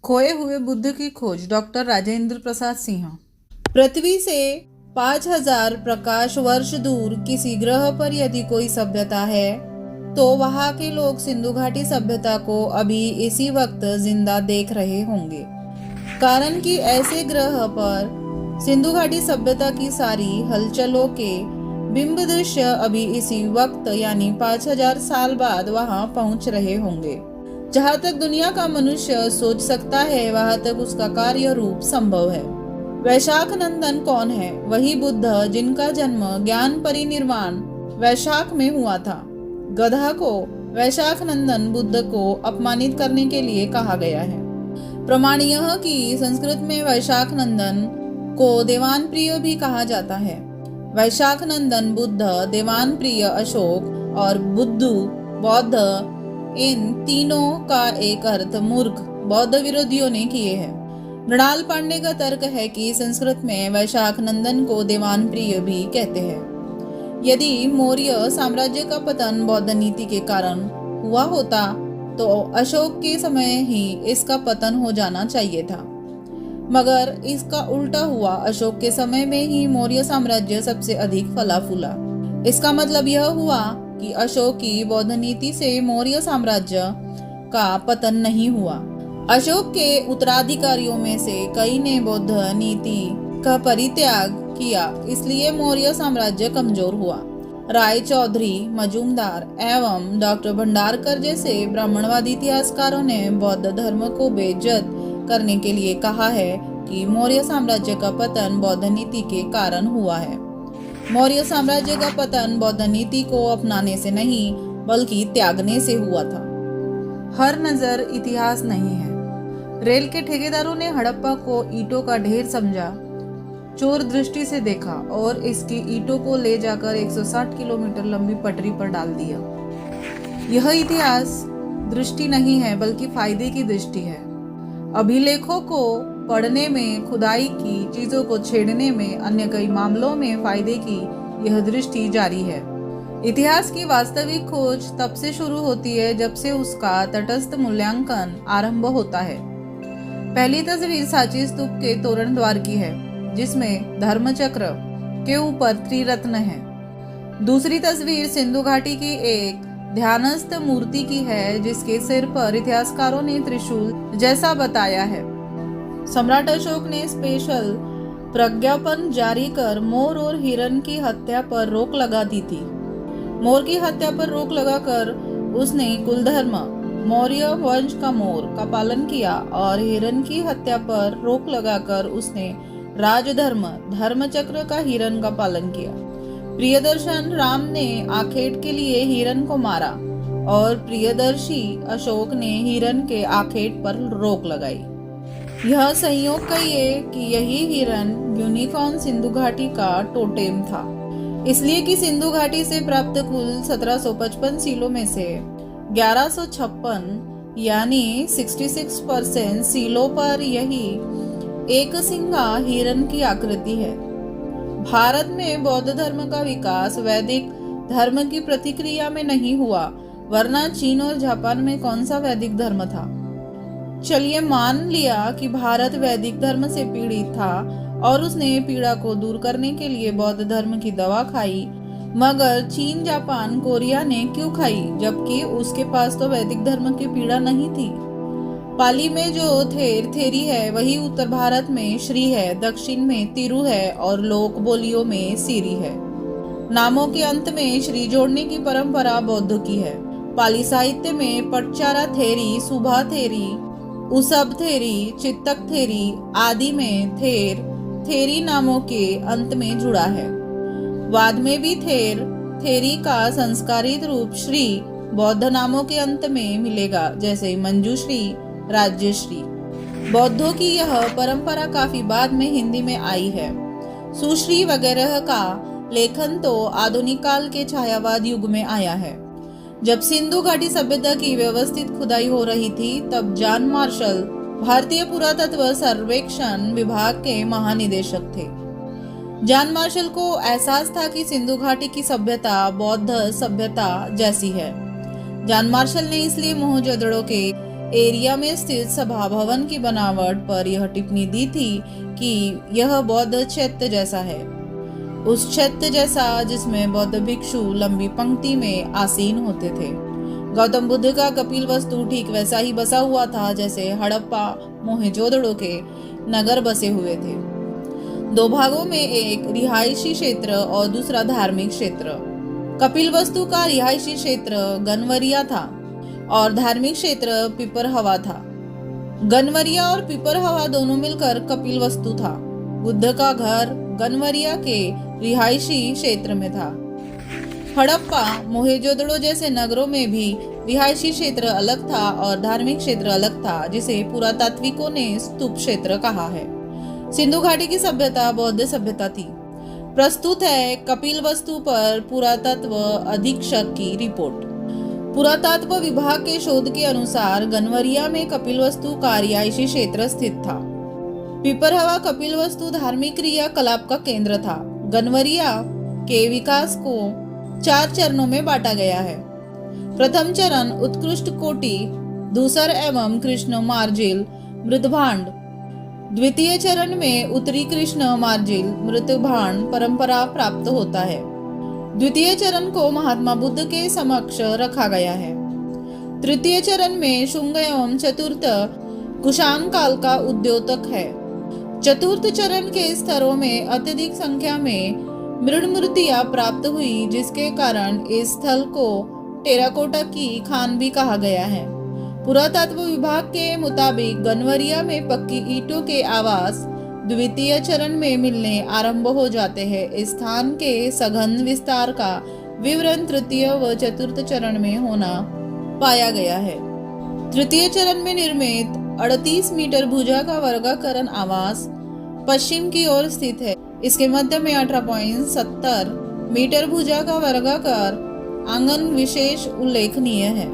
खोए हुए बुद्ध की खोज, डॉक्टर राजेंद्र प्रसाद सिंह। पृथ्वी से 5000 प्रकाश वर्ष दूर किसी ग्रह पर यदि कोई सभ्यता है तो वहां के लोग सिंधु घाटी सभ्यता को अभी इसी वक्त जिंदा देख रहे होंगे। कारण कि ऐसे ग्रह पर सिंधु घाटी सभ्यता की सारी हलचलों के बिंब दृश्य अभी इसी वक्त यानी 5000 साल बाद वहां पहुंच रहे होंगे। जहां तक दुनिया का मनुष्य सोच सकता है वहां तक उसका कार्य रूप संभव है। वैशाख नंदन कौन है? वही बुद्ध जिनका जन्म ज्ञान परिनिर्वाण वैशाख में हुआ था। गधा को वैशाख नंदन बुद्ध को अपमानित करने के लिए कहा गया है। प्रमाण यह कि संस्कृत में वैशाख नंदन को देवान प्रिय भी कहा जाता है। वैशाख नंदन बुद्ध, देवान प्रिय अशोक और बुद्धू बौद्ध, इन तीनों का एक अर्थ मूर्ख बौद्ध विरोधियों ने किए हैं। मृणाल पांडे का तर्क है कि संस्कृत में वैशाख नंदन को देवान प्रिय भी कहते हैं। यदि मौर्य साम्राज्य का पतन बौद्ध नीति के कारण हुआ होता तो अशोक के समय ही इसका पतन हो जाना चाहिए था, मगर इसका उल्टा हुआ। अशोक के समय में ही मौर्य साम्राज्य सबसे अधिक फला फूला। इसका मतलब यह हुआ कि अशोक की बौद्ध नीति से मौर्य साम्राज्य का पतन नहीं हुआ। अशोक के उत्तराधिकारियों में से कई ने बौद्ध नीति का परित्याग किया, इसलिए मौर्य साम्राज्य कमजोर हुआ। राय चौधरी, मजूमदार एवं डॉक्टर भंडारकर जैसे ब्राह्मणवादी इतिहासकारों ने बौद्ध धर्म को बेइज्जत करने के लिए कहा है कि मौर्य साम्राज्य का पतन बौद्ध नीति के कारण हुआ है। मौर्य साम्राज्य का पतन बौद्ध नीति को अपनाने से नहीं बल्कि त्यागने से हुआ था। हर नजर इतिहास नहीं है। रेल के ठेकेदारों ने हड़प्पा को ईंटों का ढेर समझा, चोर दृष्टि से देखा और इसकी ईंटों को ले जाकर 160 किलोमीटर लंबी पटरी पर डाल दिया। यह इतिहास दृष्टि नहीं है बल्कि फायदे की दृष्टि है। अभिलेखों को पढ़ने में, खुदाई की चीजों को छेड़ने में, अन्य कई मामलों में फायदे की यह दृष्टि जारी है। इतिहास की वास्तविक खोज तब से शुरू होती है जब से उसका तटस्थ मूल्यांकन आरंभ होता है। पहली तस्वीर सांची स्तूप के तोरण द्वार की है जिसमें धर्मचक्र के ऊपर त्रिरत्न है। दूसरी तस्वीर सिंधु घाटी की एक ध्यानस्थ मूर्ति की है जिसके सिर पर इतिहासकारों ने त्रिशूल जैसा बताया है। सम्राट अशोक ने स्पेशल प्रज्ञापन जारी कर मोर और हिरण की हत्या पर रोक लगा दी थी। मोर की हत्या पर रोक लगाकर उसने कुलधर्म मौर्य वंश का मोर का पालन किया और हिरण की हत्या पर रोक लगाकर उसने राजधर्म धर्मचक्र का हिरण का पालन किया। प्रियदर्शन राम ने आखेट के लिए हिरण को मारा और प्रियदर्शी अशोक ने हिरण के आखेट पर रोक लगाई। यह संयोग कहिए कि यही हिरण यूनिकॉर्न सिंधु घाटी का टोटेम था, इसलिए कि सिंधु घाटी से प्राप्त कुल 1755 सीलों में से 1156 यानी 66% सीलों पर यही एक सिंगा हिरण की आकृति है। भारत में बौद्ध धर्म का विकास वैदिक धर्म की प्रतिक्रिया में नहीं हुआ, वरना चीन और जापान में कौन सा वैदिक धर्म था। चलिए मान लिया कि भारत वैदिक धर्म से पीड़ित था और उसने पीड़ा को दूर करने के लिए बौद्ध धर्म की दवा खाई, मगर चीन, जापान, कोरिया ने क्यों खाई जबकि उसके पास तो वैदिक धर्म की पीड़ा नहीं थी। पाली में जो थेरी है वही उत्तर भारत में श्री है, दक्षिण में तिरु है और लोक बोलियों में सीरी है। नामों के अंत में श्री जोड़ने की परंपरा बौद्ध की है। पाली साहित्य में पटचारा थेरी, सुभा थेरी, उसब थेरी, चित्तक थेरी आदि में थेरी नामों के अंत में जुड़ा है। वाद में भी थेरी का संस्कारित रूप श्री बौद्ध नामों के अंत में मिलेगा, जैसे मंजूश्री, राज्यश्री। बौद्धों की यह परंपरा काफी बाद में हिंदी में आई है। सुश्री वगैरह का लेखन तो आधुनिक काल के छायावाद युग में आया है। जब सिंधु घाटी सभ्यता की व्यवस्थित खुदाई हो रही थी तब जॉन मार्शल भारतीय पुरातत्व सर्वेक्षण विभाग के महानिदेशक थे। जॉन मार्शल को एहसास था कि सिंधु घाटी की सभ्यता बौद्ध सभ्यता जैसी है। जॉन मार्शल ने इसलिए मोहनजोदड़ो के एरिया में स्थित सभा भवन की बनावट पर यह टिप्पणी दी थी कि यह बौद्ध चैत्य जैसा है, उस चैत्य जैसा जिसमें बौद्ध भिक्षु लंबी पंक्ति में आसीन होते थे। गौतम बुद्ध का कपिल वस्तु ठीक वैसा ही बसा हुआ था जैसे हड़प्पा मोहेंजोदड़ो के नगर बसे हुए थे। दो भागों में एक रिहायशी क्षेत्र और दूसरा धार्मिक क्षेत्र। कपिल वस्तु का रिहायशी क्षेत्र गनवरिया था और धार्मिक क्षेत्र पिपरहवा था। गनवरिया और पिपरहवा दोनों मिलकर कपिल वस्तु था। बुद्ध का घर गनवरिया के रिहायशी क्षेत्र में था। हड़प्पा मोहेंजोदड़ो जैसे नगरों में भी रिहायशी क्षेत्र अलग था और धार्मिक क्षेत्र अलग था, जिसे पुरातात्विकों ने स्तूप क्षेत्र कहा है। सिंधु घाटी की सभ्यता बौद्ध सभ्यता थी। प्रस्तुत है कपिल वस्तु पर पुरातत्व अधीक्षक की रिपोर्ट। पुरातत्व विभाग के शोध के अनुसार गनवरिया में कपिल वस्तु का रिहायशी क्षेत्र स्थित था। पिपरहवा कपिल वस्तु धार्मिक क्रियाकलाप का केंद्र था। गनवरिया के विकास को 4 चरणों में बांटा गया है। प्रथम चरण उत्कृष्ट कोटि, धूसर एवं कृष्ण मार्जिल मृदभांड। द्वितीय चरण में उत्तरी कृष्ण मार्जिल मृदभांड परंपरा प्राप्त होता है। द्वितीय चरण को महात्मा बुद्ध के समक्ष रखा गया है। तृतीय चरण में शुंग एवं चतुर्थ कुषाण काल का उद्योतक है। चतुर्थ चरण के स्तरों में अत्यधिक संख्या में मृद मूर्तियां प्राप्त हुई, जिसके कारण इस स्थल को टेराकोटा की खान भी कहा गया है। पुरातत्व विभाग के मुताबिक गनवरिया में पक्की ईंटों के आवास द्वितीय चरण में मिलने आरंभ हो जाते हैं। इस स्थान के सघन विस्तार का विवरण तृतीय व चतुर्थ चरण में होना पाया है। तृतीय चरण में निर्मित 38 मीटर भुजा का वर्गाकरण आवास पश्चिम की ओर स्थित है। इसके मध्य में 18.70 मीटर भुजा का वर्गाकार आंगन विशेष उल्लेखनीय है।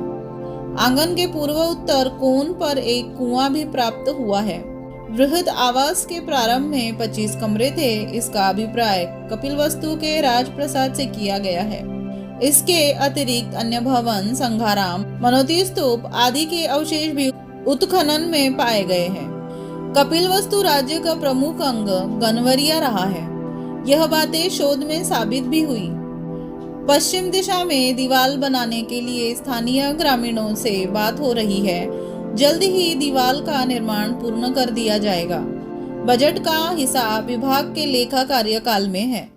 आंगन के पूर्व उत्तर कोण पर एक कुआं भी प्राप्त हुआ है। बृहद आवास के प्रारंभ में 25 कमरे थे। इसका अभिप्राय कपिल वस्तु के राजप्रसाद से किया गया है। इसके अतिरिक्त अन्य भवन, संघाराम, मनोती स्तूप आदि के अवशेष भी उत्खनन में पाए गए हैं। कपिल वस्तु राज्य का प्रमुख अंग गनवरिया रहा है। यह बातें शोध में साबित भी हुई। पश्चिम दिशा में दीवार बनाने के लिए स्थानीय ग्रामीणों से बात हो रही है। जल्द ही दीवार का निर्माण पूर्ण कर दिया जाएगा। बजट का हिसाब विभाग के लेखा कार्यकाल में है।